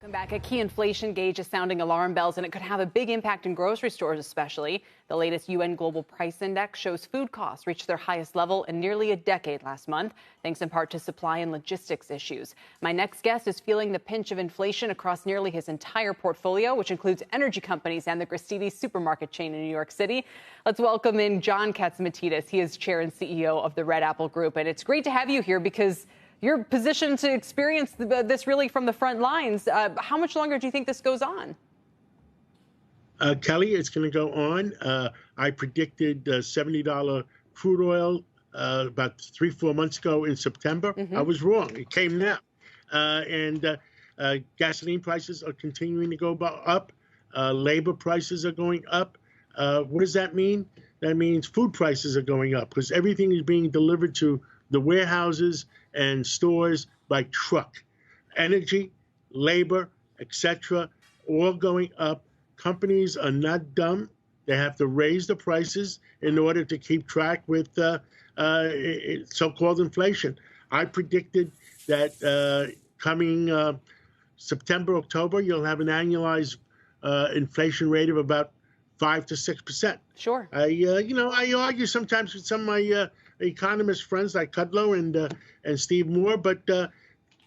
Welcome back. A key inflation gauge is sounding alarm bells, and it could have a big impact in grocery stores, especially. The latest UN Global Price Index shows food costs reached their highest level in nearly a decade last month, thanks in part to supply and logistics issues. My next guest is feeling the pinch of inflation across nearly his entire portfolio, which includes energy companies and the Gristedes supermarket chain in New York City. Let's welcome in John Catsimatidis. He is chair and CEO of the Red Apple Group, and it's great to have you here because you're positioned to experience this really from the front lines. How much longer do you think this goes on? Kelly, it's going to go on. I predicted $70 crude oil about 3-4 months ago in September. I was wrong. It came now. And gasoline prices are continuing to go up. Labor prices are going up. What does that mean? That means food prices are going up because everything is being delivered to the warehouses and stores by truck. Energy, labor, etc., all going up. Companies are not dumb. They have to raise the prices in order to keep track with so-called inflation. I predicted that coming September, October, you'll have an annualized inflation rate of about 5 to 6%. Sure. I argue sometimes with some of my economist friends like Kudlow and Steve Moore, but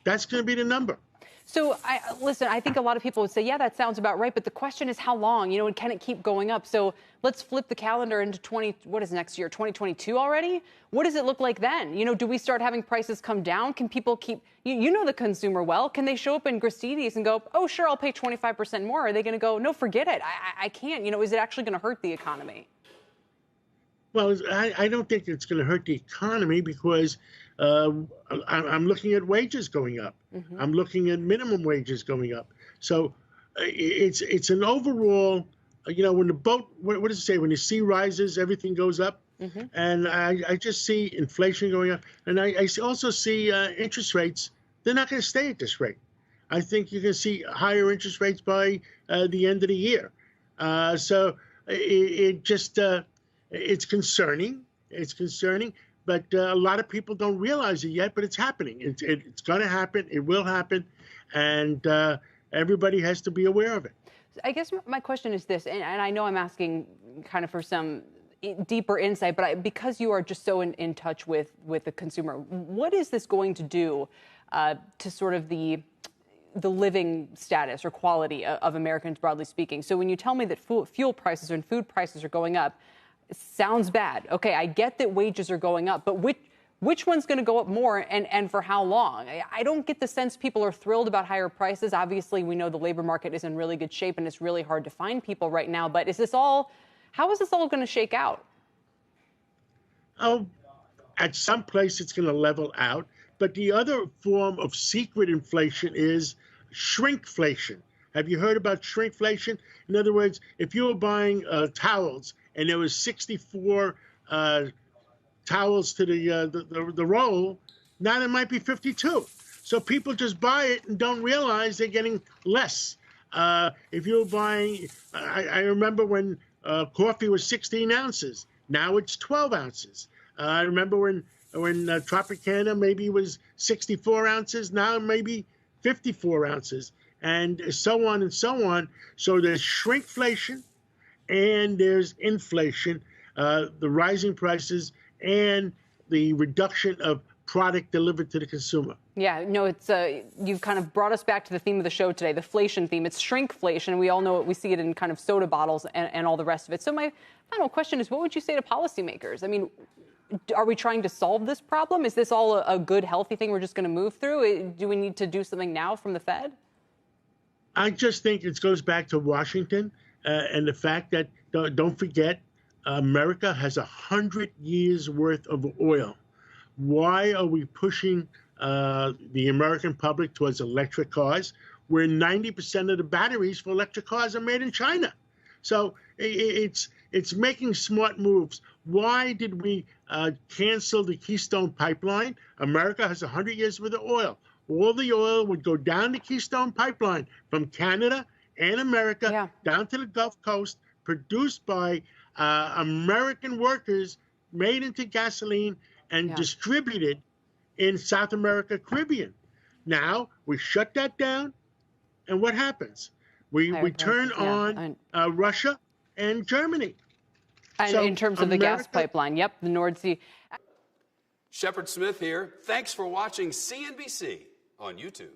that's going to be the number. So, listen, I think a lot of people would say, yeah, that sounds about right. But the question is how long, and can it keep going up? So let's flip the calendar into what is next year, 2022 already? What does it look like then? Do we start having prices come down? Can people keep, you know the consumer well, can they show up in Gristedes and go, oh, sure, I'll pay 25% more? Are they going to go, no, forget it. I can't. Is it actually going to hurt the economy? Well, I don't think it's going to hurt the economy because I'm looking at wages going up. I'm looking at minimum wages going up. So it's an overall, when the boat, what does it say? When the sea rises, everything goes up. And I just see inflation going up. And I also see interest rates. They're not going to stay at this rate. I think you're going to see higher interest rates by the end of the year. So it's concerning. It's concerning. But a lot of people don't realize it yet, but it's happening. It's going to happen. It will happen. And everybody has to be aware of it. I guess my question is this, and I know I'm asking kind of for some deeper insight, but because you are just so in touch with the consumer, what is this going to do to sort of the living status or quality of Americans, broadly speaking? So when you tell me that fuel prices and food prices are going up, sounds bad. Okay, I get that wages are going up, but which one's going to go up more and for how long? I don't get the sense people are thrilled about higher prices. Obviously, we know the labor market is in really good shape and it's really hard to find people right now. But how is this all going to shake out? Oh, at some place it's going to level out. But the other form of secret inflation is shrinkflation. Have you heard about shrinkflation? In other words, if you were buying towels and there was 64 towels to the roll, now there might be 52. So people just buy it and don't realize they're getting less. If you're buying, I remember when coffee was 16 ounces. Now it's 12 ounces. I remember when Tropicana maybe was 64 ounces. Now maybe 54 ounces. And so on and so on. So there's shrinkflation and there's inflation, the rising prices and the reduction of product delivered to the consumer. Yeah, no, it's you've kind of brought us back to the theme of the show today, the flation theme. It's shrinkflation. We all know it. We see it in kind of soda bottles and all the rest of it. So my final question is, what would you say to policymakers? I mean, are we trying to solve this problem? Is this all a good, healthy thing we're just going to move through? Do we need to do something now from the Fed? I just think it goes back to Washington and the fact that, don't forget, America has 100 years worth of oil. Why are we pushing the American public towards electric cars, where 90% of the batteries for electric cars are made in China? So it's making smart moves. Why did we cancel the Keystone Pipeline? America has 100 years worth of oil. All the oil would go down the Keystone Pipeline from Canada and America down to the Gulf Coast, produced by American workers, made into gasoline and distributed in South America, Caribbean. Now we shut that down And what happens? We Higher turn prices, yeah. on Russia and Germany. And So in terms of the gas pipeline, yep, the North Sea. Shepard Smith here. Thanks for watching CNBC on YouTube.